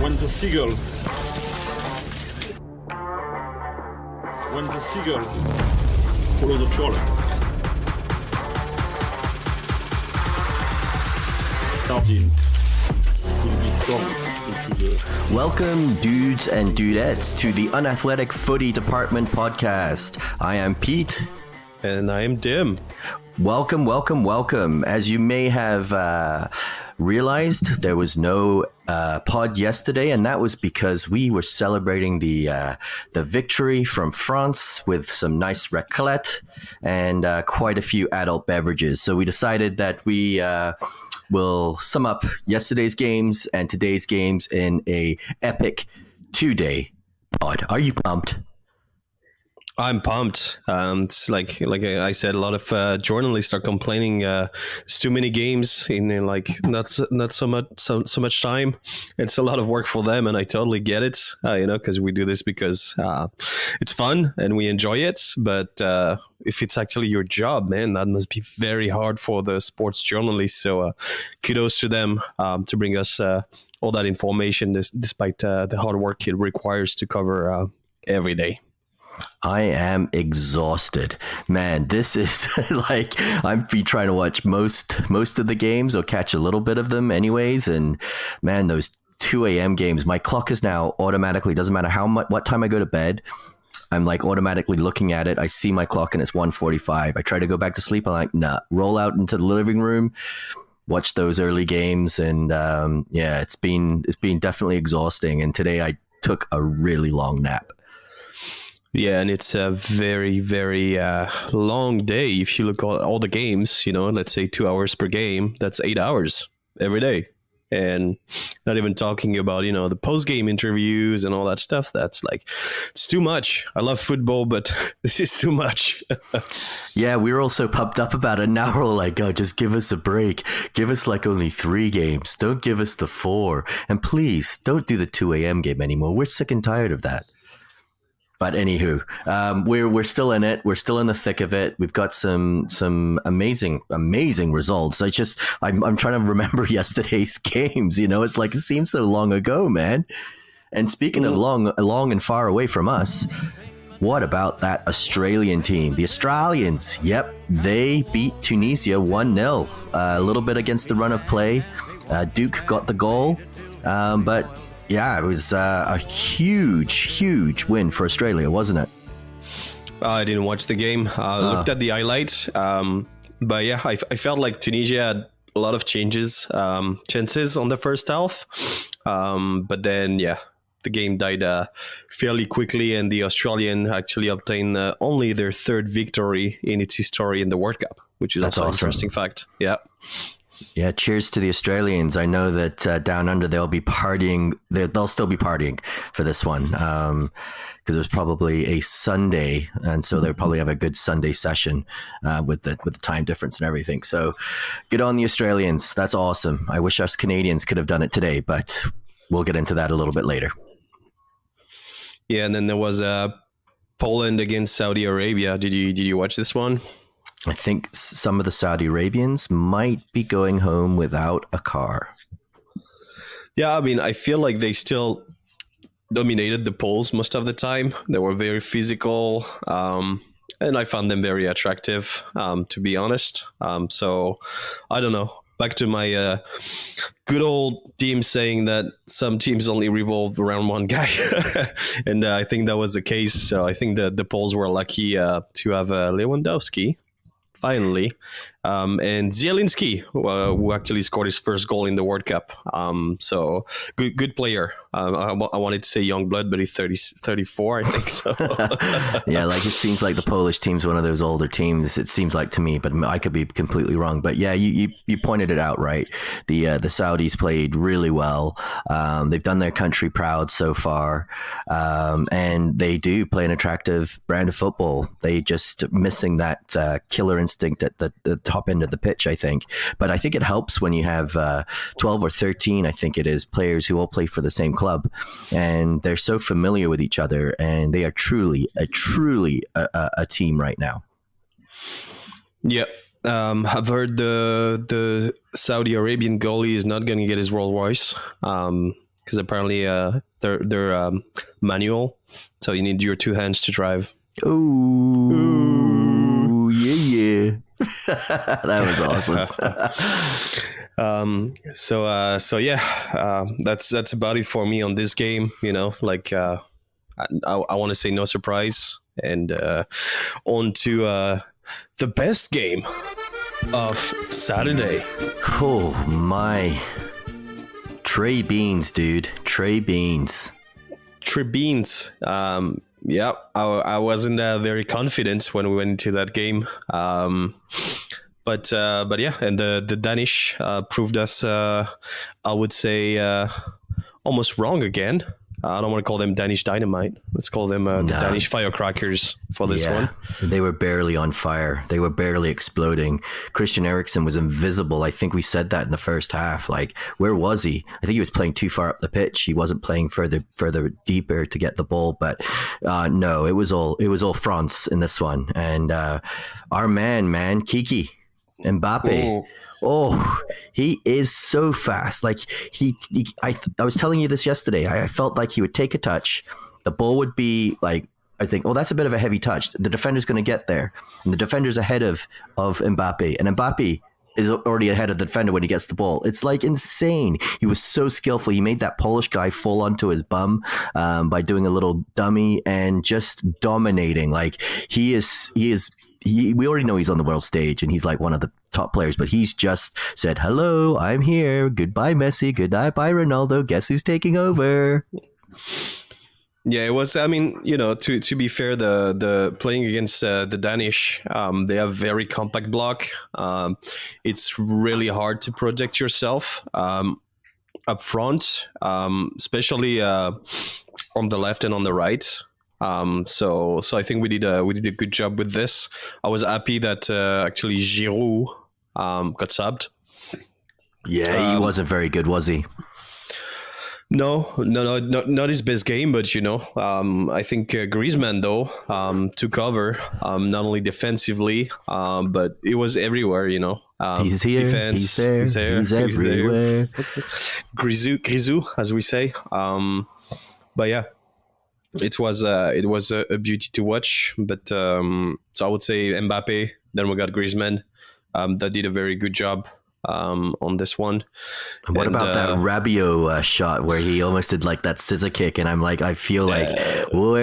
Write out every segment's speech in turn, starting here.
when the seagulls follow the trawler. Sardines will be thrown into the... Welcome, dudes and dudettes, to the Unathletic Footy Department podcast. I am Pete. And I am Dim. Welcome, welcome, welcome. As you may have realized, there was no pod yesterday, and that was because we were celebrating the victory from France with some nice raclette and quite a few adult beverages. So we decided that we will sum up yesterday's games and today's games in a epic 2-day pod. Are you pumped? I'm pumped. It's like I said, a lot of journalists are complaining. It's too many games in like not so much time. It's a lot of work for them, and I totally get it. Because we do this because it's fun and we enjoy it. But if it's actually your job, man, that must be very hard for the sports journalists. So kudos to them to bring us all that information, despite the hard work it requires to cover every day. I am exhausted, man. This is like I've been trying to watch most of the games or catch a little bit of them anyways. And man, those 2 a.m. games, my clock is now automatically, doesn't matter what time I go to bed, I'm like automatically looking at it. I see my clock and it's 1:45. I try to go back to sleep. I'm like, nah, roll out into the living room, watch those early games. And it's been definitely exhausting. And today I took a really long nap. Yeah, and it's a very, very long day. If you look at all the games, let's say 2 hours per game, that's 8 hours every day. And not even talking about, the post-game interviews and all that stuff. That's like, it's too much. I love football, but this is too much. Yeah, we were all so pumped up about it. Now we're all like, oh, just give us a break. Give us like only 3 games. Don't give us the 4. And please, don't do the 2 a.m. game anymore. We're sick and tired of that. But anywho, we're still in it. We're still in the thick of it. We've got some amazing results. I'm trying to remember yesterday's games. It's like it seems so long ago, man. And speaking of long and far away from us, what about that Australian team? The Australians, yep, they beat Tunisia 1-0. A little bit against the run of play. Duke got the goal, but. Yeah, it was a huge win for Australia, wasn't it? I didn't watch the game. I looked at the highlights. But yeah, I felt like Tunisia had a lot of chances on the first half. But then, yeah, the game died fairly quickly, and the Australian actually obtained only their 3rd victory in its history in the World Cup, which is also an interesting fact. Yeah. Yeah, cheers to the Australians. I know that down under they'll be partying. They'll still be partying for this one because it was probably a Sunday, and so they'll probably have a good Sunday session with the time difference and everything. So, good on the Australians. That's awesome. I wish us Canadians could have done it today, but we'll get into that a little bit later. Yeah, and then there was Poland against Saudi Arabia. Did you watch this one? I think some of the Saudi Arabians might be going home without a car. Yeah, I mean, I feel like they still dominated the polls most of the time. They were very physical, and I found them very attractive, to be honest. So, I don't know. Back to my good old team saying that some teams only revolve around one guy. And I think that was the case. So I think the Poles were lucky to have Lewandowski. Finally, and Zielinski, who actually scored his first goal in the World Cup. So good player. I wanted to say young blood, but he's 34, I think so. Yeah, like it seems like the Polish team's one of those older teams. It seems like to me, but I could be completely wrong. But yeah, you pointed it out right. The Saudis played really well. They've done their country proud so far, and they do play an attractive brand of football. They just missing that killer instinct at the top end of the pitch, I think. But I think it helps when you have 12 or 13, I think it is, players who all play for the same club, and they're so familiar with each other, and they are truly a team right now. Yeah. I've heard the Saudi Arabian goalie is not going to get his Rolls Royce. because apparently they're manual, so you need your two hands to drive. Ooh, yeah. That was awesome. So yeah, that's about it for me on this game. Like I want to say no surprise, and on to the best game of Saturday. Oh my. Trey Beans, dude. Trey Beans. Yeah, I wasn't very confident when we went into that game. But yeah, and the Danish proved us, I would say, almost wrong again. I don't want to call them Danish Dynamite. Let's call them the Danish Firecrackers for this one. They were barely on fire. They were barely exploding. Christian Eriksen was invisible. I think we said that in the first half. Like, where was he? I think he was playing too far up the pitch. He wasn't playing further deeper to get the ball. But no, it was all France in this one. And our man, Kiki Mbappe. Oh, he is so fast. Like I was telling you this yesterday. I felt like he would take a touch. The ball would be like, I think, oh, that's a bit of a heavy touch. The defender's going to get there. And the defender's ahead of Mbappe. And Mbappe is already ahead of the defender when he gets the ball. It's like insane. He was so skillful. He made that Polish guy fall onto his bum by doing a little dummy and just dominating. Like we already know he's on the world stage and he's like one of the top players, but he's just said, hello, I'm here. Goodbye, Messi. Goodbye, Ronaldo. Guess who's taking over? Yeah, it was. I mean, to be fair, the playing against the Danish, they have very compact block. It's really hard to project yourself up front, especially on the left and on the right. So I think we did a good job with this. I was happy that actually Giroud got subbed. Yeah, he wasn't very good, was he? No, not his best game, but I think Griezmann though took over, not only defensively, but it was everywhere. He's here, defense, he's there, he's everywhere. Grisou, as we say. But yeah. It was a beauty to watch, but so I would say Mbappe. Then we got Griezmann that did a very good job on this one. What about that Rabiot shot where he almost did like that scissor kick? And I'm like, I feel like, who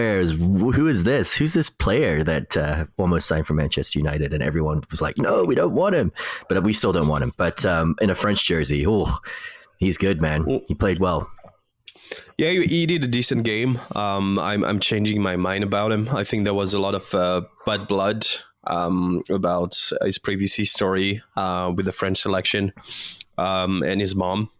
is this? Who's this player that almost signed for Manchester United? And everyone was like, no, we don't want him, but we still don't want him. But in a French jersey, he's good, man. He played well. Yeah, he did a decent game. I'm changing my mind about him. I think there was a lot of bad blood about his previous history with the French selection and his mom.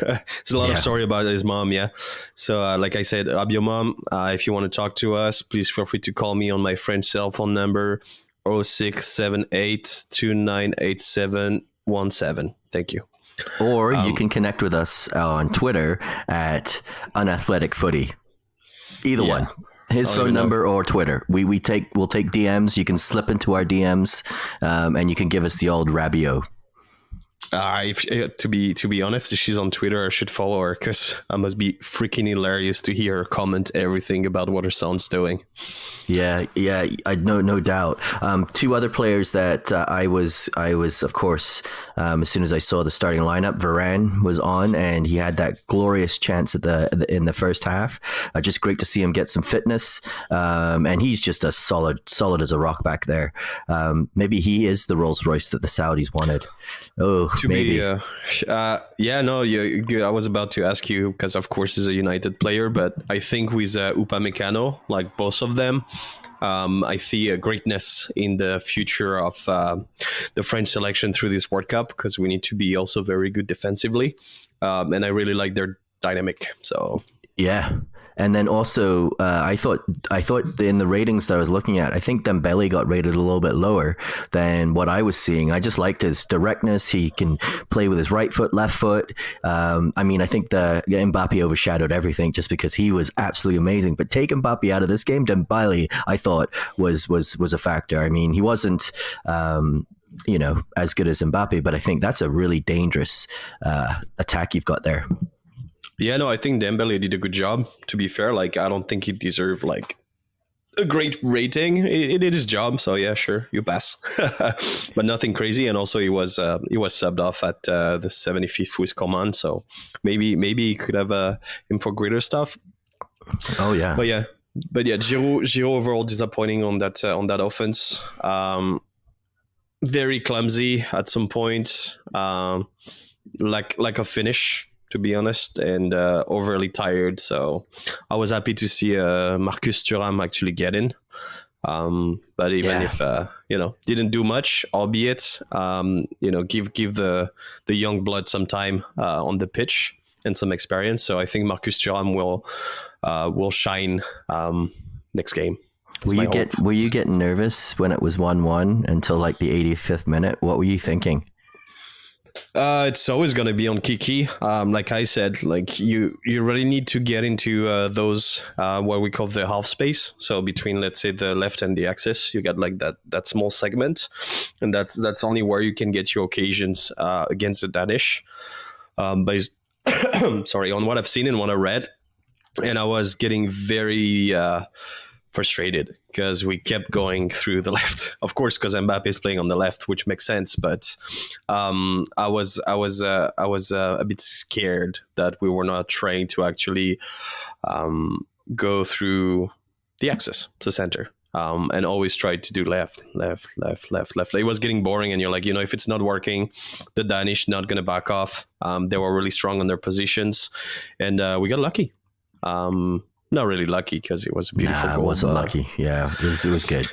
There's a lot of story about his mom, yeah. So like I said, Rabiot mom, if you want to talk to us, please feel free to call me on my French cell phone number 0678298717. Thank you. Or you can connect with us on Twitter at Unathletic Footy. Either one. His phone number or Twitter. We'll take DMs. You can slip into our DMs, and you can give us the old Rabiot. To be honest, if she's on Twitter, I should follow her because I must be freaking hilarious to hear her comment everything about what her son's doing. Yeah, I no doubt. Two other players that I was of course as soon as I saw the starting lineup, Varane was on and he had that glorious chance in the first half. Just great to see him get some fitness, and he's just a solid as a rock back there. Maybe he is the Rolls Royce that the Saudis wanted. Maybe. I was about to ask you because of course he's a United player, but I think with Upamecano, like both of them, I see a greatness in the future of the French selection through this World Cup because we need to be also very good defensively, and I really like their dynamic. So yeah. And then also, I thought in the ratings that I was looking at, I think Dembele got rated a little bit lower than what I was seeing. I just liked his directness. He can play with his right foot, left foot. I mean, I think the Mbappe overshadowed everything just because he was absolutely amazing. But take Mbappe out of this game, Dembele, I thought was a factor. I mean, he wasn't as good as Mbappe, but I think that's a really dangerous attack you've got there. Yeah, no, I think Dembele did a good job. To be fair, like I don't think he deserved like a great rating. He did his job, so yeah, sure, you pass, but nothing crazy. And also, he was subbed off at the 75th with command, so maybe he could have him for greater stuff. Oh yeah, but yeah, Giroud overall disappointing on that offense. Very clumsy at some point, like a finish, to be honest, and overly tired. So I was happy to see Marcus Thuram actually get in. But even if didn't do much, albeit give the young blood some time on the pitch and some experience. So I think Marcus Thuram will shine next game. Were you getting nervous when it was 1-1 until like the 85th minute? What were you thinking? It's always going to be on Kiki. Like I said, like you really need to get into those what we call the half space. So between, let's say, the left and the axis, you got like that small segment, and that's only where you can get your occasions against the Danish. Based, sorry, on what I've seen and what I read, and I was getting very frustrated because we kept going through the left, of course, because Mbappe is playing on the left, which makes sense. But I was a bit scared that we were not trying to actually go through the axis to center, and always tried to do left. It was getting boring, and you're like, if it's not working, the Danish not going to back off. They were really strong on their positions, and we got lucky. Not really lucky because it was a beautiful goal. It wasn't lucky. Yeah, it was good.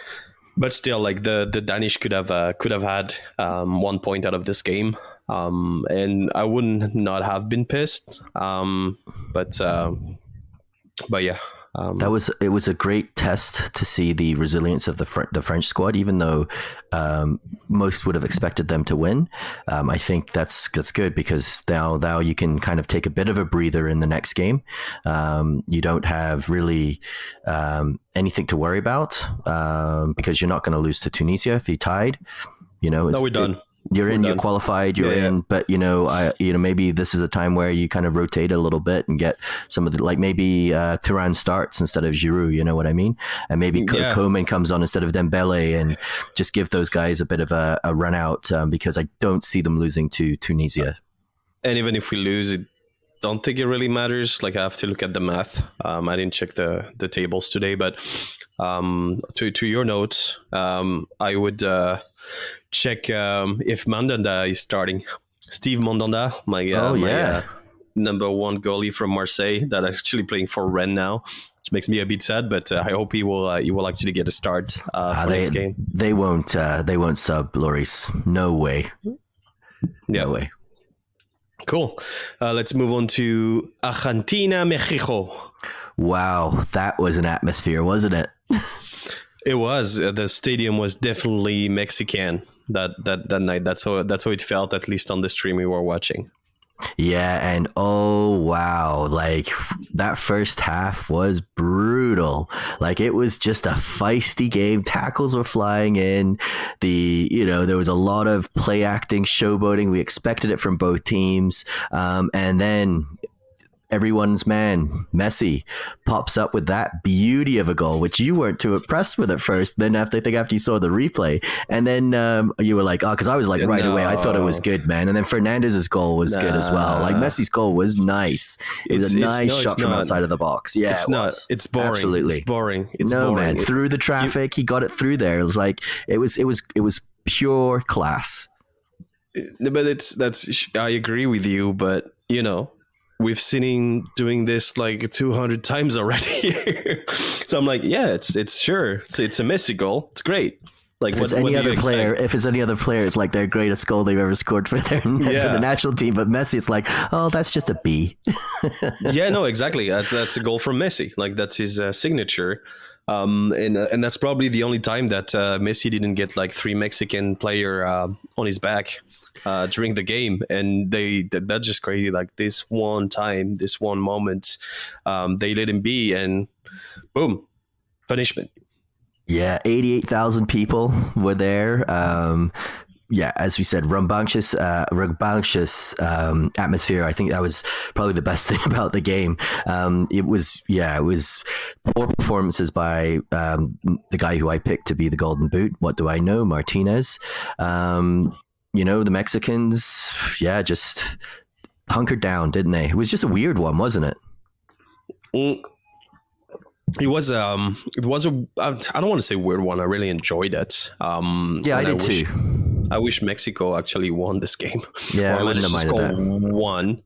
But still, like the Danish could have had 1 point out of this game, and I wouldn't not have been pissed. But yeah. It was a great test to see the resilience of the French squad, even though most would have expected them to win. I think that's good because now you can kind of take a bit of a breather in the next game. You don't have really anything to worry about because you're not going to lose to Tunisia if you tied. No, we're done. You're qualified, you're in, but maybe this is a time where you kind of rotate a little bit and get some of the, like maybe Thuram starts instead of Giroud, you know what I mean? And maybe Koeman comes on instead of Dembele, and just give those guys a bit of a run out because I don't see them losing to Tunisia. And even if we lose, I don't think it really matters. Like I have to look at the math. I didn't check the tables today, but to your notes, I would check if Mandanda is starting. Steve Mandanda, my number one goalie from Marseille, that actually playing for Rennes now, which makes me a bit sad. But I hope he will actually get a start for this game. They won't sub Loris. No way. No way. Cool. Let's move on to Argentina, Mexico. Wow, that was an atmosphere, wasn't it? It was. The stadium was definitely Mexican that night. That's how it felt, at least on the stream we were watching. Yeah, and oh wow, like that first half was brutal. Like it was just a feisty game. Tackles were flying in. There was a lot of play acting, showboating. We expected it from both teams. And then everyone's man, Messi, pops up with that beauty of a goal, which you weren't too impressed with at first. Then after you saw the replay, and then you were like, because I was like right away, I thought it was good, man. And then Fernandez's goal was good as well. Like Messi's goal was nice. It was a nice shot from outside of the box. Yeah, it's not. It's boring. Absolutely, it's boring. Man, through the traffic, he got it through there. It was like it was pure class. But I agree with you, but we've seen him doing this like 200 times already. So I'm like, yeah, it's sure. It's a Messi goal. It's great. Like if it's any other player, it's like their greatest goal they've ever scored for for the national team. But Messi, it's like, oh, that's just a B. Yeah, no, exactly. That's a goal from Messi. Like that's his signature. And that's probably the only time that Messi didn't get like 3 Mexican player on his back during the game, and that's just crazy. Like this one time, this one moment, they let him be, and boom, punishment. Yeah, 88,000 people were there. yeah, as we said, rambunctious atmosphere. I think that was probably the best thing about the game. It was poor performances by the guy who I picked to be the Golden Boot. What do I know? Martinez. The Mexicans, just hunkered down, didn't they? It was just a weird one, wasn't it? It was I don't want to say weird one. I really enjoyed it. I did too. I wish Mexico actually won this game. Yeah, I wouldn't have minded that. One,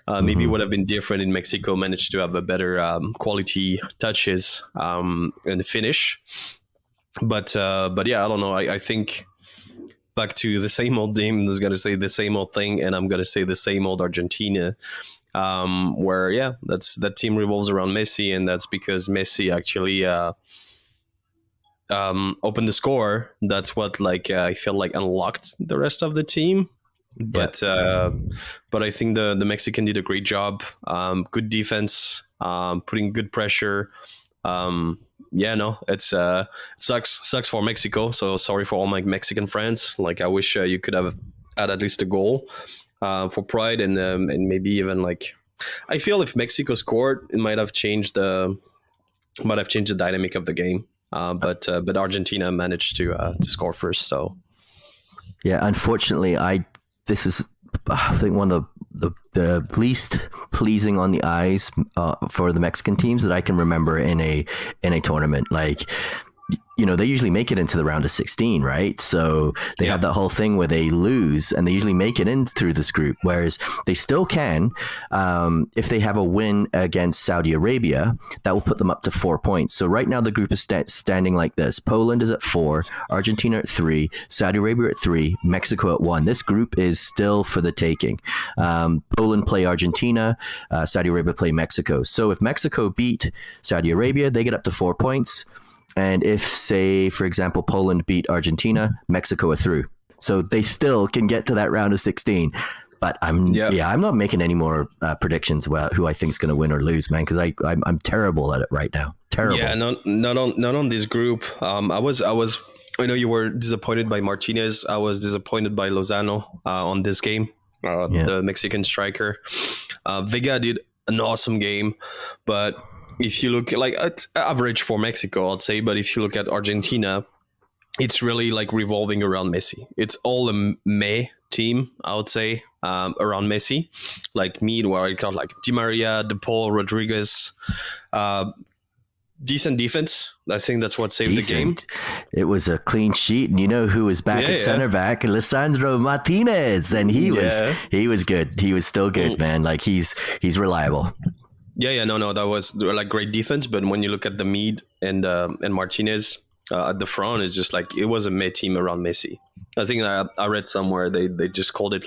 maybe it would have been different in Mexico. Managed to have a better quality touches and finish. But I don't know. I think back to the same old team is going to say the same old thing, and I'm going to say the same old Argentina. Where that team revolves around Messi, and that's because Messi actually opened the score. That's what I feel like unlocked the rest of the team. But I think the Mexican did a great job. Good defense, putting good pressure. It sucks for Mexico. So sorry for all my Mexican friends. I wish you could have had at least a goal. For pride and maybe even I feel if Mexico scored, it might have changed the dynamic of the game. But Argentina managed to score first. So unfortunately, this is I think one of the least pleasing on the eyes for the Mexican teams that I can remember in a tournament. They usually make it into the round of 16, right? So they have that whole thing where they lose and they usually make it in through this group, whereas they still can, if they have a win against Saudi Arabia, that will put them up to 4 points. So right now the group is standing like this. Poland is at 4, Argentina at 3, Saudi Arabia at 3, Mexico at 1. This group is still for the taking. Poland play Argentina, Saudi Arabia play Mexico. So if Mexico beat Saudi Arabia, they get up to 4 points. And if, say, for example, Poland beat Argentina, Mexico are through. So they still can get to that round of 16. But I'm not making any more predictions about who I think is going to win or lose, man, because I'm terrible at it right now. Terrible. Yeah, not on this group. I know you were disappointed by Martinez. I was disappointed by Lozano on this game, the Mexican striker. Vega did an awesome game, but if you look at average for Mexico, I'd say, but if you look at Argentina, it's really revolving around Messi. It's all a May team, I would say, around Messi. Where I got Di Maria, De Paul, Rodriguez, decent defense. I think that's what saved the game. It was a clean sheet, and you know who was back at center back? Lisandro Martinez, and he was good. He was still good, man. He's reliable. No, that was great defense. But when you look at the mid and Martinez at the front, it's just it was a mid team around Messi. I think I read somewhere they just called it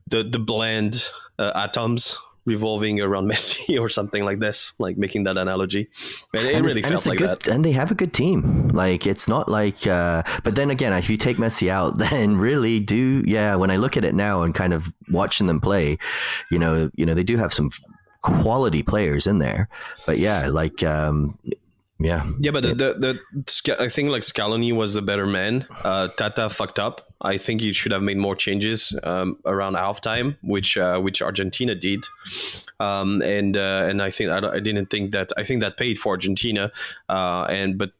the blend atoms revolving around Messi or something like this, making that analogy. And it really felt like that. And they have a good team. It's not but then again, if you take Messi out, then really when I look at it now and kind of watching them play, they do have some quality players in there, but but I think Scaloni was the better man. Tata fucked up. I think he should have made more changes around halftime, which Argentina did, and I think I think that paid for Argentina, but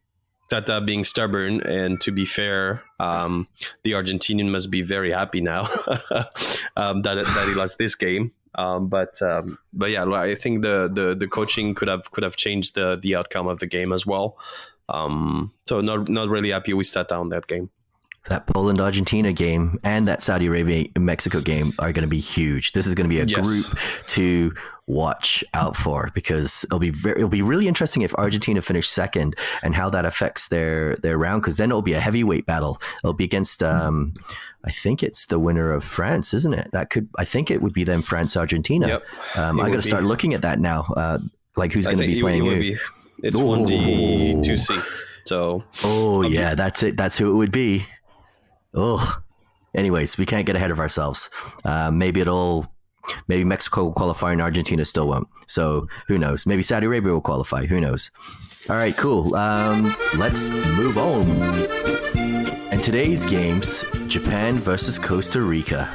Tata being stubborn, and to be fair, the Argentinian must be very happy now that he lost this game. But I think the coaching could have changed the outcome of the game as well. So not really happy with Tata on that game. That Poland-Argentina game and that Saudi Arabia-Mexico game are going to be huge. This is going to be a group to watch out for, because it'll be really interesting if Argentina finish second and how that affects their round, because then it'll be a heavyweight battle. It'll be against I think it's the winner of France, isn't it? I think it would be then France-Argentina. Yep. I got to start looking at that now. Who's going to be playing who? It's 1D, 2C. So that's it. That's who it would be. Oh, anyways, we can't get ahead of ourselves. Maybe Mexico will qualify and Argentina still won't. So who knows? Maybe Saudi Arabia will qualify. Who knows? All right, cool. Let's move on and today's games, Japan versus Costa Rica.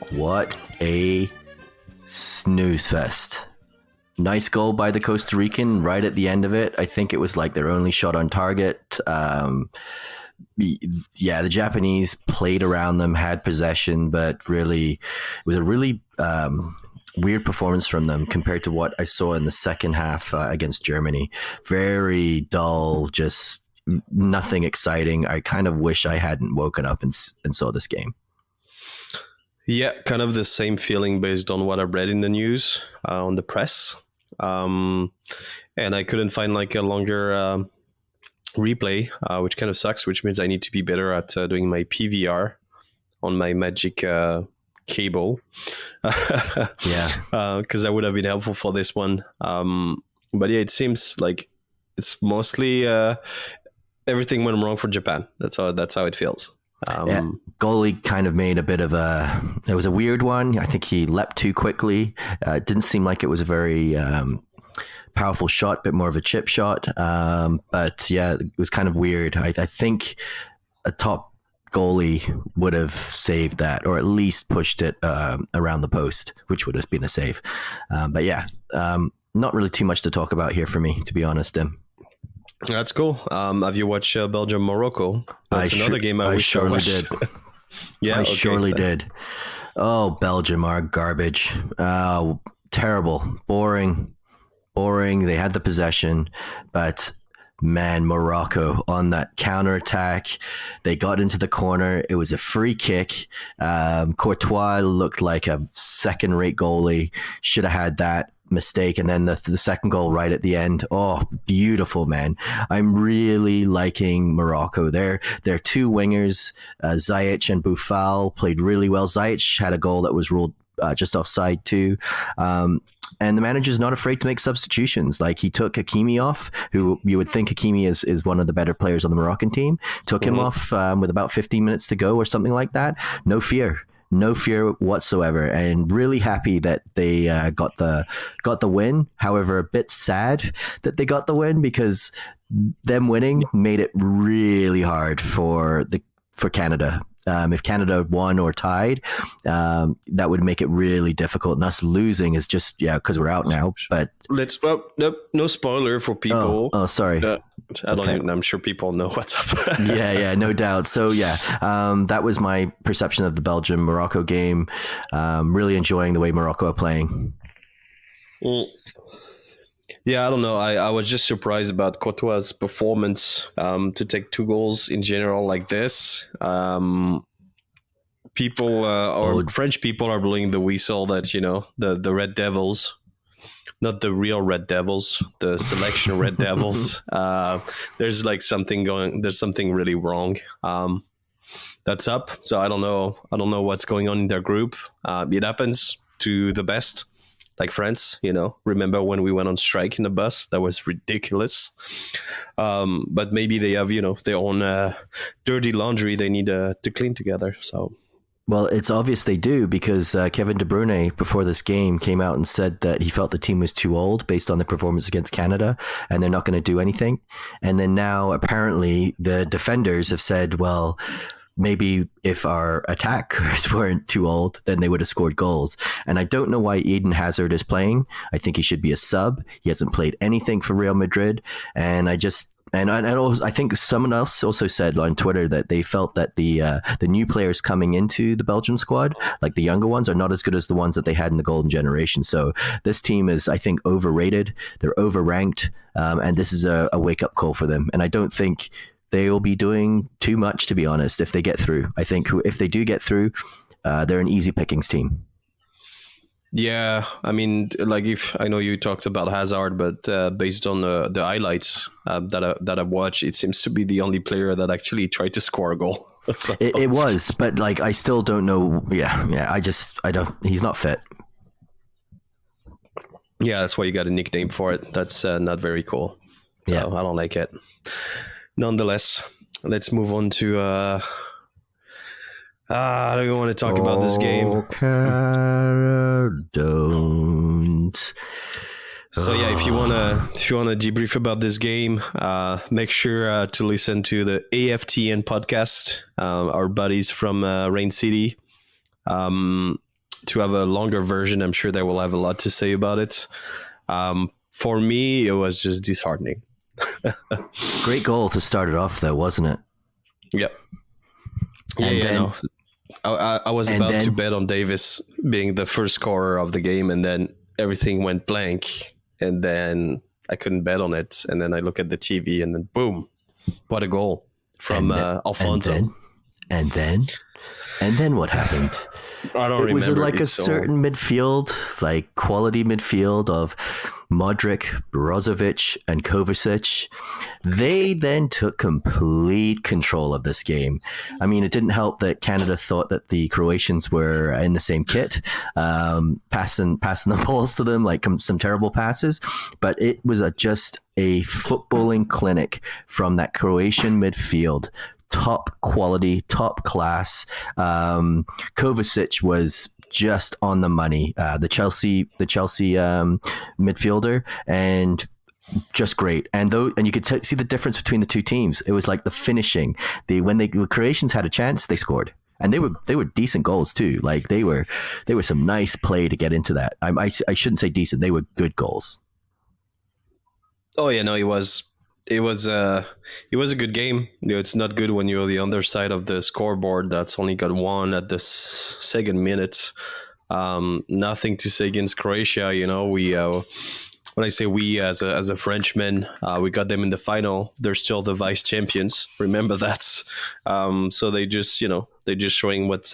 What a snooze fest. Nice goal by the Costa Rican right at the end of it. I think it was like their only shot on target. Yeah, the Japanese played around them, had possession, but really, it was a really weird performance from them compared to what I saw in the second half against Germany. Very dull, just nothing exciting. I kind of wish I hadn't woken up and saw this game. Yeah, kind of the same feeling based on what I read in the news, on the press. And I couldn't find like a longer replay, which kind of sucks, which means I need to be better at doing my PVR on my Magic cable. Yeah. Because that would have been helpful for this one. But yeah, it seems like it's mostly everything went wrong for Japan. That's how it feels. Yeah, goalie kind of made a bit of it was a weird one. I think he leapt too quickly. It didn't seem like it was a very powerful shot, bit more of a chip shot. But yeah, it was kind of weird. I think a top goalie would have saved that, or at least pushed it around the post, which would have been a save. But yeah, not really too much to talk about here for me, to be honest, Tim. That's cool. Have you watched Belgium Morocco? That's another game I wish I watched. Did. Yeah, I surely did. Oh, Belgium are garbage. Terrible, boring. They had the possession, but man, Morocco on that counterattack, they got into the corner. It was a free kick. Courtois looked like a second-rate goalie. Should have had that. Mistake, and then the second goal right at the end. Oh, beautiful, man. I'm really liking Morocco. Their two wingers, Ziyech and Boufal, played really well. Ziyech had a goal that was ruled just offside too. And the manager's not afraid to make substitutions. Like, he took Hakimi off, who you would think Hakimi is one of the better players on the Moroccan team. Took him off with about 15 minutes to go or something like that. No fear whatsoever, and really happy that they got the win. However, a bit sad that they got the win, because them winning made it really hard for Canada. If Canada won or tied, that would make it really difficult. And us losing is just, because we're out now. But no spoiler for people. Oh, sorry. I'm sure people know what's up. yeah, no doubt. So that was my perception of the Belgium-Morocco game. Really enjoying the way Morocco are playing. Yeah, I don't know. I was just surprised about Courtois' performance to take 2 goals in general like this. French people are blowing the whistle that, the Red Devils, not the real Red Devils, the selection Red Devils. There's like there's something really wrong. That's up. So I don't know what's going on in their group. It happens to the best. Like France, remember when we went on strike in the bus? That was ridiculous. But maybe they have, their own dirty laundry they need to clean together. So, well, it's obvious they do, because Kevin De Bruyne before this game came out and said that he felt the team was too old based on the performance against Canada, and they're not going to do anything. And then now apparently the defenders have said, well, maybe if our attackers weren't too old, then they would have scored goals. And I don't know why Eden Hazard is playing. I think he should be a sub. He hasn't played anything for Real Madrid. And I think someone else also said on Twitter that they felt that the new players coming into the Belgium squad, like the younger ones, are not as good as the ones that they had in the golden generation. So this team is, I think, overrated. They're overranked. And this is a wake-up call for them. And I don't think they will be doing too much, to be honest, if they get through. I think if they do get through, they're an easy pickings team. Yeah, I mean, like, if I know you talked about Hazard, but based on the highlights that I've watched, it seems to be the only player that actually tried to score a goal. So. It was, but like, I still don't know. Yeah. I don't. He's not fit. Yeah, that's why you got a nickname for it. That's not very cool. So yeah. I don't like it. Nonetheless, let's move on to I don't even want to talk about this game. Don't. So yeah, if you wanna debrief about this game, make sure to listen to the AFTN podcast, our buddies from Rain City. To have a longer version, I'm sure they will have a lot to say about it. For me, it was just disheartening. Great goal to start it off, though, wasn't it? Yep. No. I was about to bet on Davis being the first scorer of the game, and then everything went blank, and then I couldn't bet on it. And then I look at the TV, and then boom, what a goal from Alfonso. And then what happened? I don't remember. It was like a certain midfield, like quality midfield of Modric, Brozovic, and Kovacic. They then took complete control of this game. I mean, it didn't help that Canada thought that the Croatians were in the same kit, passing the balls to them, like some terrible passes. But it was just a footballing clinic from that Croatian midfield. Top quality, top class. Kovacic was just on the money. The Chelsea midfielder, and just great. And you could see the difference between the two teams. It was like the finishing. When the Croatians had a chance, they scored. And they were decent goals too. Like they were some nice play to get into that. I shouldn't say decent. They were good goals. Oh yeah, no, it was a good game. It's not good when you're the underside of the scoreboard that's only got one at the second minute. Nothing to say against Croatia. We when I say we as a Frenchman, we got them in the final. They're still the vice champions. Remember that. So they're just showing what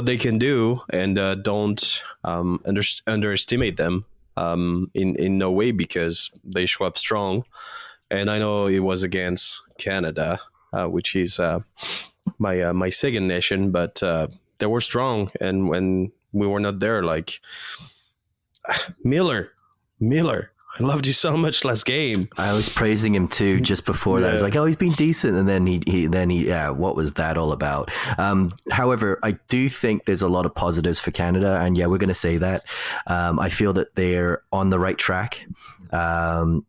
they can do, and don't underestimate them. In no way, because they show up strong. And I know it was against Canada, which is my second nation, but they were strong. And when we were not there, like Miller, I loved you so much last game. I was praising him too just before that. I was like, oh, he's been decent, and then he what was that all about? However, I do think there's a lot of positives for Canada, and we're going to say that. I feel that they're on the right track.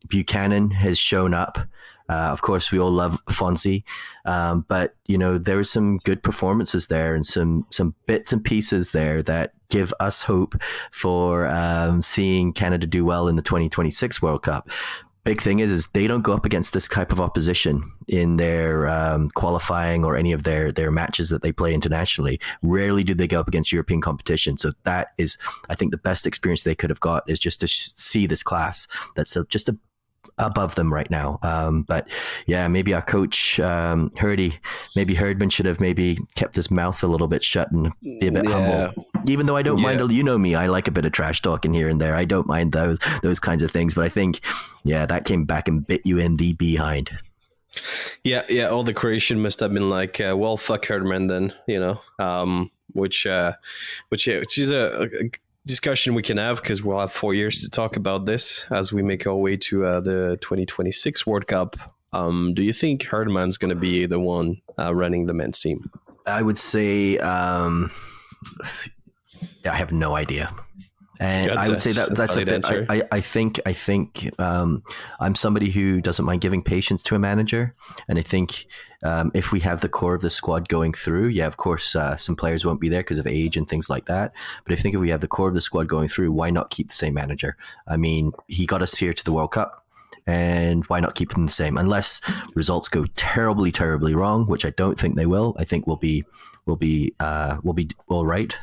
Buchanan has shown up. Of course, we all love Fonzie, but there were some good performances there, and some bits and pieces there that give us hope for seeing Canada do well in the 2026 World Cup. Big thing is they don't go up against this type of opposition in their qualifying or any of their matches that they play internationally. Rarely do they go up against European competition. So that is, I think, the best experience they could have got is just to see this class that's just above them right now. But maybe our coach Herdman should have maybe kept his mouth a little bit shut and be a bit humble. Even though I don't mind, me, I like a bit of trash talking here and there. I don't mind those kinds of things. But I think that came back and bit you in the behind. Yeah. All the Croatian must have been like, well, fuck Herdman then, which is a discussion we can have, because we'll have 4 years to talk about this as we make our way to the 2026 World Cup. Do you think Herdman's going to be the one running the men's team? I would say I have no idea. And I would say that's a bit. Answer. I think I'm somebody who doesn't mind giving patience to a manager, and I think if we have the core of the squad going through, of course, some players won't be there because of age and things like that. But I think if we have the core of the squad going through, why not keep the same manager? I mean, he got us here to the World Cup, and why not keep them the same? Unless results go terribly, terribly wrong, which I don't think they will. I think we'll be all right.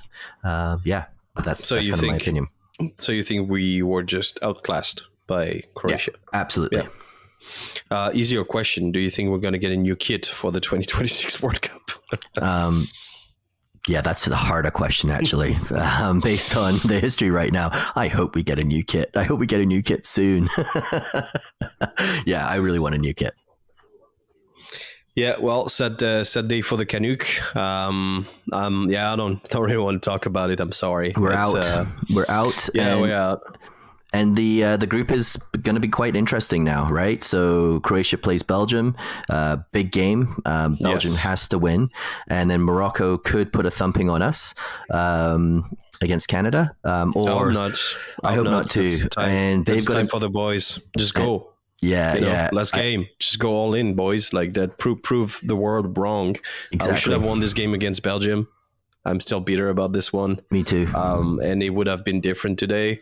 That's kind of my opinion. So you think we were just outclassed by Croatia? Yeah, absolutely. Yeah. Easier question. Do you think we're going to get a new kit for the 2026 World Cup? That's a harder question, actually. Based on the history right now, I hope we get a new kit. I hope we get a new kit soon. I really want a new kit. Yeah, well, sad day for the Canuck. I don't really want to talk about it. I'm sorry. We're out. Yeah, we're out. And the group is going to be quite interesting now, right? So Croatia plays Belgium, big game. Belgium has to win, and then Morocco could put a thumping on us against Canada. Or I hope not too. And they've got time for the boys. Just go. Yeah. Last game. Just go all in, boys. Like that. Prove the world wrong. Exactly. We should have won this game against Belgium. I'm still bitter about this one. Me too. And it would have been different today.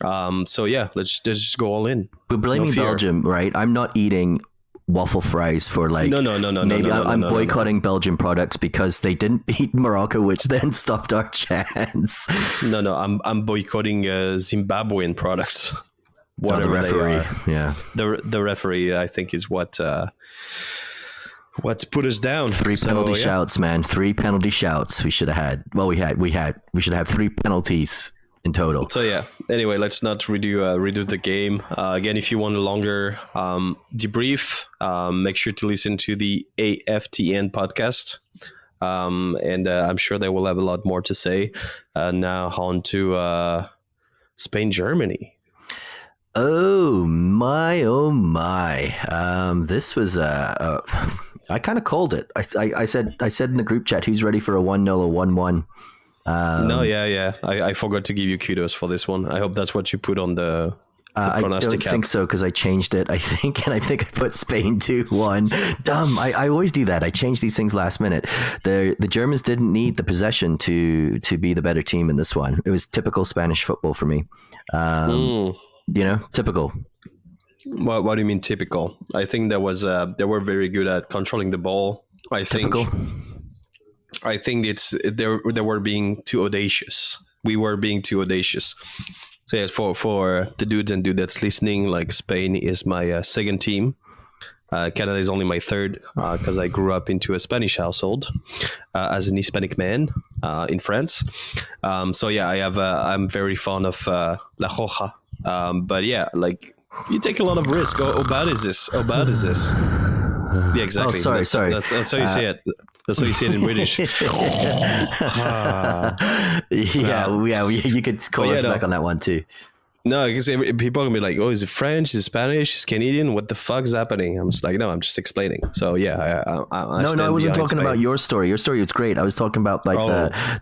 So yeah, let's just go all in. We're blaming Belgium, right? I'm not eating waffle fries for like. No. I'm boycotting Belgian products because they didn't beat Morocco, which then stopped our chance. No. I'm boycotting Zimbabwean products. Whatever the referee, they are. Yeah. The referee, I think, is what put us down. 3 penalty shouts, man. 3 penalty shouts. We should have had. Well, we should have 3 penalties in total. So yeah. Anyway, let's not redo the game. Again, if you want a longer debrief, make sure to listen to the AFTN podcast. And I'm sure they will have a lot more to say. Now on to Spain, Germany. Oh my! This was I kind of called it. I said in the group chat, who's ready for a 1-0 or 1-1? I forgot to give you kudos for this one. I hope that's what you put on the I don't think so because I changed it. I think I put Spain 2-1. Dumb. I always do that. I change these things last minute. The Germans didn't need the possession to be the better team in this one. It was typical Spanish football for me. Typical. What do you mean typical? I think they were very good at controlling the ball. I think they were being too audacious. We were being too audacious. So yeah, for the dudes and dudettes listening, like Spain is my second team. Canada is only my third because I grew up into a Spanish household as an Hispanic man in France. So yeah, I'm very fond of La Roja. But yeah, like you take a lot of risk. How bad is this? Yeah, exactly. Oh, sorry. That's how you say it. That's how you say it in British. You could call us back on that one too. No, because people are going to be like, oh, is it French? Is it Spanish? Is it Canadian? What the fuck's happening? I'm just like, no, I'm just explaining. So yeah, I wasn't talking Spain. about your story. Your story was great. I was talking about like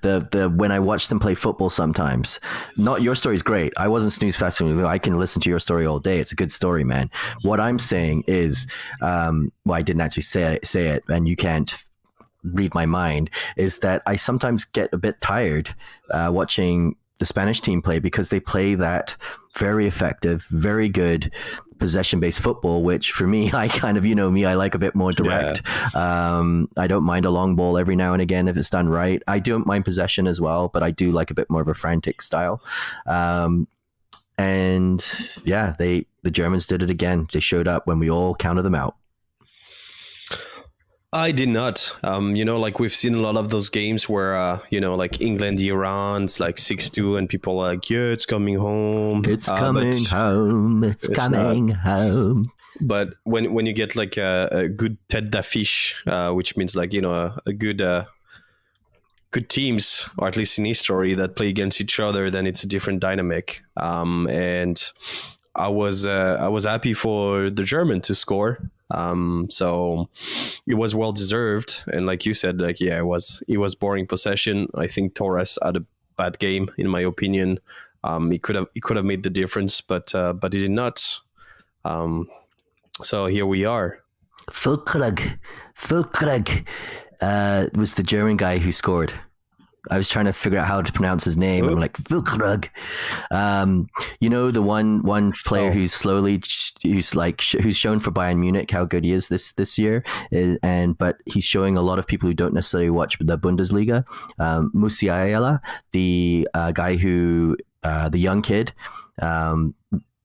the when I watch them play football sometimes. Not your story's great. I wasn't snooze fast. I can listen to your story all day. It's a good story, man. What I'm saying is, I didn't actually say it, and you can't read my mind, is that I sometimes get a bit tired watching the Spanish team play because they play that very effective, very good possession-based football, which for me, I kind of, I like a bit more direct. Yeah. I don't mind a long ball every now and again if it's done right. I don't mind possession as well, but I do like a bit more of a frantic style. And yeah, the Germans did it again. They showed up when we all counted them out. I did not. Like we've seen a lot of those games where, like England, Iran, it's like 6-2 and people are like, yeah, it's coming home. It's coming home. It's coming home. But when you get like a good tête d'affiche, which means like, a good teams, or at least in history, that play against each other, then it's a different dynamic. And I was happy for the German to score. So it was well deserved, and like you said, like it was boring possession. I think Torres had a bad game, in my opinion. He could have made the difference, but he did not. So here we are. Füllkrug was the German guy who scored. I was trying to figure out how to pronounce his name. I'm like, Füllkrug. The one player who's shown for Bayern Munich how good he is this year, but he's showing a lot of people who don't necessarily watch the Bundesliga. Musiala, the guy who the young kid.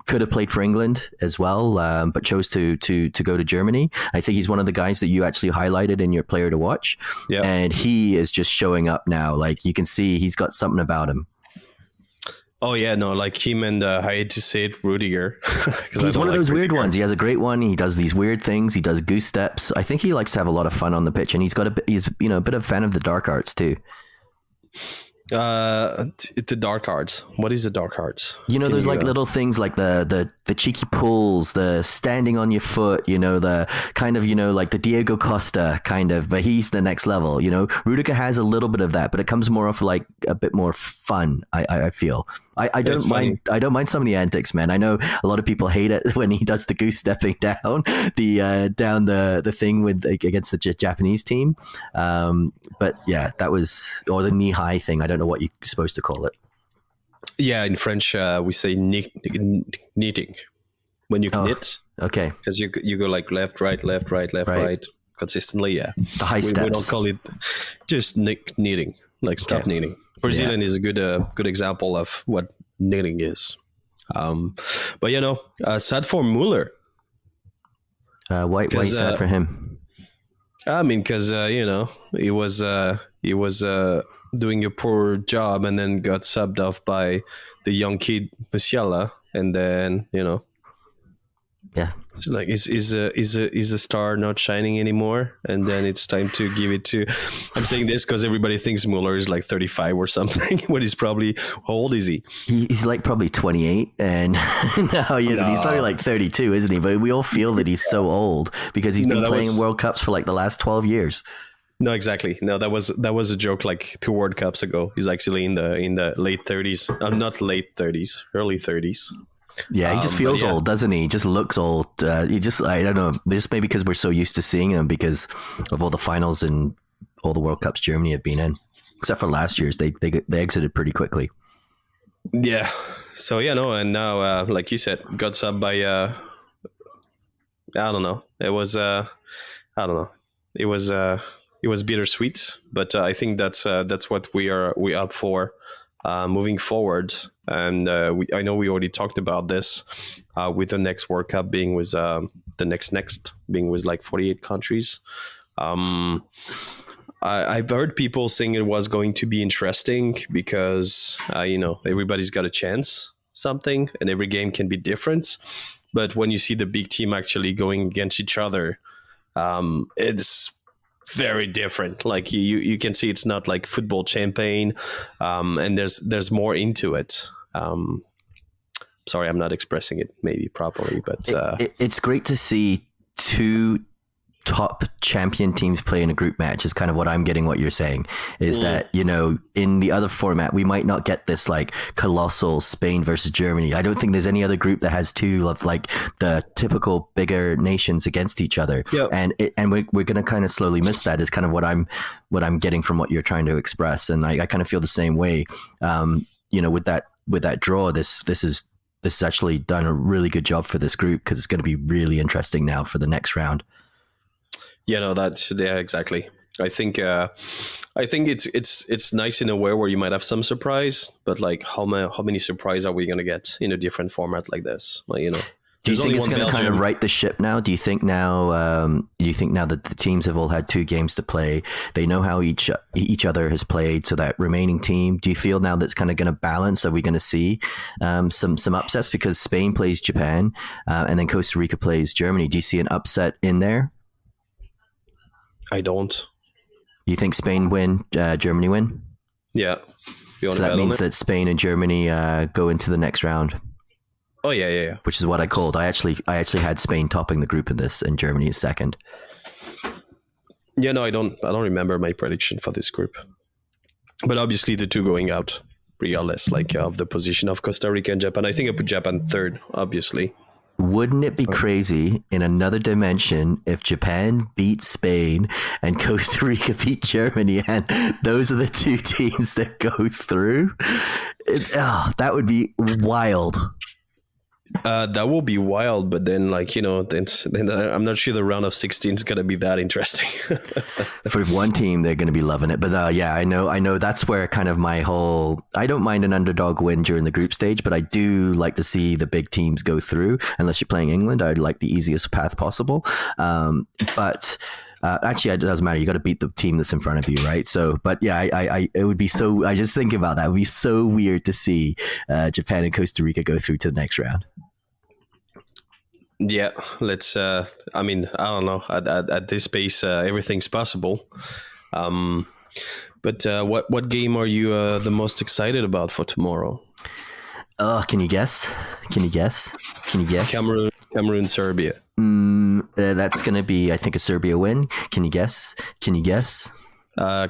Could have played for England as well, but chose to go to Germany. I think he's one of the guys that you actually highlighted in your player to watch. Yeah. And he is just showing up now. Like you can see he's got something about him. Oh yeah, no, like him and I hate to say it, Rudiger. He's one of those weird ones. He has a great one. He does these weird things. He does goose steps. I think he likes to have a lot of fun on the pitch, and he's a bit of a fan of the dark arts too. The dark arts. What is the dark arts? You know, Can there's you, like little things like the cheeky pulls, the standing on your foot, you know, the kind of, you know, like the Diego Costa kind of, but he's the next level, you know. Rudiger has a little bit of that, but it comes more off like a bit more fun, I feel. I don't mind. I don't mind some of the antics, man. I know a lot of people hate it when he does the goose stepping down the thing with against the Japanese team. But yeah, that was, or the knee high thing. I don't know what you're supposed to call it. Yeah, in French we say knitting when you knit. Okay. Because you go like left, right, right consistently. Yeah, The high steps. We don't call it just knitting, like stop knitting. Brazilian is a good example of what knitting is. But you know, sad for Muller. Why sad for him? I mean, because you know, he was doing a poor job and then got subbed off by the young kid Musiala, and then you know, yeah, it's like is a star not shining anymore, and then it's time to give it to. I'm saying this because everybody thinks Muller is like 35 or something, when he's probably, how old is he? He's like probably 28, and no, he isn't. He's probably like 32, isn't he? But we all feel that he's so old because he's been playing in World Cups for like the last 12 years. No, exactly. No, that was a joke. Like 2 World Cups ago, he's actually in the late 30s. Not late 30s, early 30s. Yeah, he just feels old, doesn't he? He just looks old. He just, I don't know, just maybe because we're so used to seeing him because of all the finals and all the World Cups Germany have been in, except for last year's. They exited pretty quickly. Yeah. So yeah, no, and now, like you said, got subbed by. I don't know. It was. I don't know. It was bittersweet, but I think that's what we up for moving forward. And I know we already talked about this with the next World Cup being with the next being with like 48 countries. I've heard people saying it was going to be interesting because you know, everybody's got a chance something, and every game can be different. But when you see the big team actually going against each other, it's very different. Like you can see it's not like football champagne, and there's more into it. Sorry, I'm not expressing it maybe properly, but it's great to see 2 top champion teams play in a group match is kind of what I'm getting. What you're saying is that, you know, in the other format we might not get this like colossal Spain versus Germany. I don't think there's any other group that has 2 of like the typical bigger nations against each other. Yep. And we're going to kind of slowly miss that is kind of what I'm getting from what you're trying to express. And I kind of feel the same way. You know, with that draw, this has actually done a really good job for this group because it's going to be really interesting now for the next round. Yeah, no, exactly. I think it's nice in a way where you might have some surprise, but like how many surprise are we going to get in a different format like this? Like, you know, do you think it's going to kind of right the ship now? Do you think now that the teams have all had 2 games to play, they know how each other has played, so that remaining team, do you feel now that's kind of going to balance? Are we going to see some upsets because Spain plays Japan and then Costa Rica plays Germany? Do you see an upset in there? I don't. You think Spain win, Germany win? Yeah. So that means that Spain and Germany go into the next round. Oh yeah. Which is what I called. I actually had Spain topping the group in this, and Germany is second. Yeah, no, I don't remember my prediction for this group. But obviously the 2 going out, regardless, like of the position of Costa Rica and Japan. I think I put Japan third, obviously. Wouldn't it be crazy in another dimension if Japan beat Spain and Costa Rica beat Germany, and those are the 2 teams that go through? That would be wild. That will be wild, but then, like, you know, then I'm not sure the round of 16 is going to be that interesting. For one team, they're going to be loving it. But yeah, I know that's where kind of my whole, I don't mind an underdog win during the group stage, but I do like to see the big teams go through. Unless you're playing England, I'd like the easiest path possible. But actually, it doesn't matter. You got to beat the team that's in front of you, right? So, but yeah, it would be so. I just think about that. It would be so weird to see Japan and Costa Rica go through to the next round. Yeah, let's. I mean, I don't know. At this pace, everything's possible. But what game are you the most excited about for tomorrow? Can you guess? Can you guess? Can you guess? Cameroon, Serbia. That's going to be, I think, a Serbia win. Can you guess? Can you guess?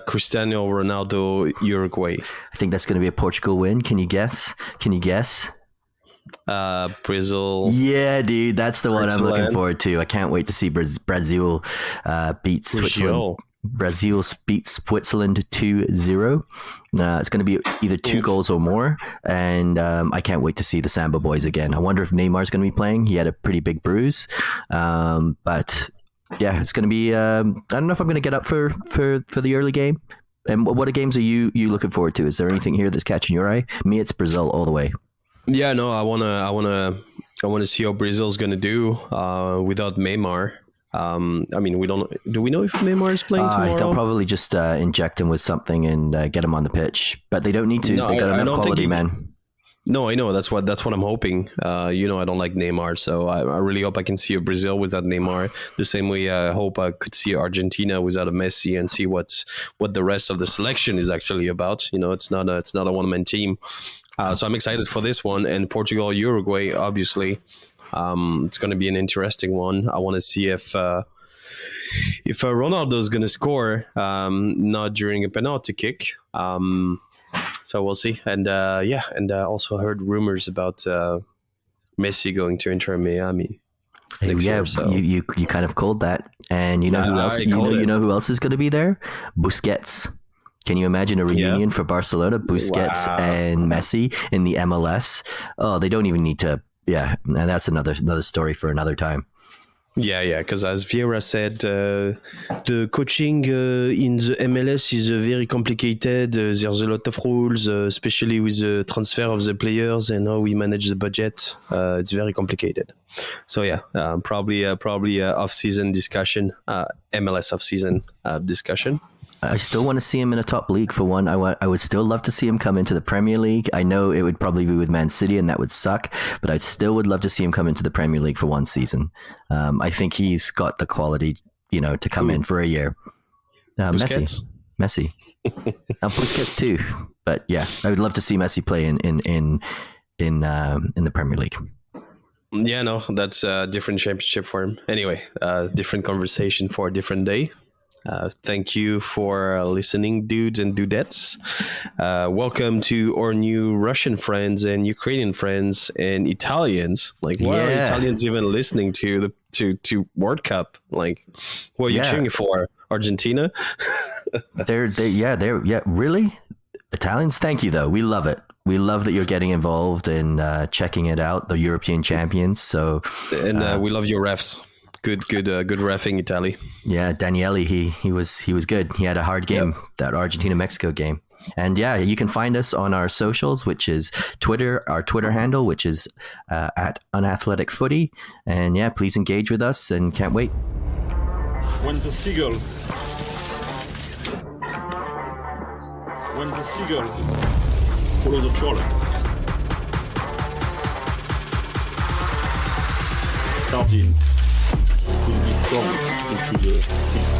Cristiano Ronaldo, Uruguay. I think that's going to be a Portugal win. Can you guess? Can you guess? Brazil. Yeah, dude, that's the one I'm looking forward to. I can't wait to see Brazil beat Switzerland. Brazil beats Switzerland 2-0. It's going to be either 2 goals or more, and I can't wait to see the Samba boys again. I wonder if Neymar's going to be playing. He had a pretty big bruise, but yeah, it's going to be. I don't know if I'm going to get up for the early game. And what games are you looking forward to? Is there anything here that's catching your eye? Me, it's Brazil all the way. Yeah, no, I wanna see how Brazil's going to do without Neymar. I mean, do we know if Neymar is playing tomorrow? They'll probably just inject him with something and get him on the pitch, but they don't need to. No, they got enough quality, man. No, I know. That's what I'm hoping. I don't like Neymar, so I really hope I can see a Brazil without Neymar. The same way I hope I could see Argentina without a Messi and see what the rest of the selection is actually about. It's not a one-man team. So I'm excited for this one, and Portugal, Uruguay, obviously. It's going to be an interesting one. I want to see if Ronaldo is going to score, not during a penalty kick. So we'll see. And also heard rumors about Messi going to Inter Miami. You kind of called that, and you know who else? You know who else is going to be there? Busquets. Can you imagine a reunion for Barcelona? Busquets and Messi in the MLS. Oh, they don't even need to. Yeah, and that's another story for another time. Yeah, because as Vieira said, the coaching in the MLS is very complicated. There's a lot of rules, especially with the transfer of the players and how we manage the budget. It's very complicated. So yeah, probably off-season discussion, MLS off-season discussion. I still want to see him in a top league for one. I would still love to see him come into the Premier League. I know it would probably be with Man City and that would suck, but I still would love to see him come into the Premier League for one season. I think he's got the quality, to come in for a year. Messi. Busquets too. But yeah, I would love to see Messi play in the Premier League. Yeah, no, that's a different championship for him. Anyway, different conversation for a different day. Thank you for listening, dudes and dudettes. Welcome to our new Russian friends and Ukrainian friends and Italians. Why are Italians even listening to the World Cup? What are you cheering for? Argentina? They're really? Italians? Thank you, though. We love it. We love that you're getting involved and checking it out, the European champions. So, and we love your refs. Good reffing, Italy. Yeah, Daniele, he was good. He had a hard game, that Argentina-Mexico game. And yeah, you can find us on our socials, which is Twitter, our Twitter handle, which is at Unathletic Footy. And yeah, please engage with us and can't wait. When the seagulls follow the trawler, sardines will be thrown into the sea.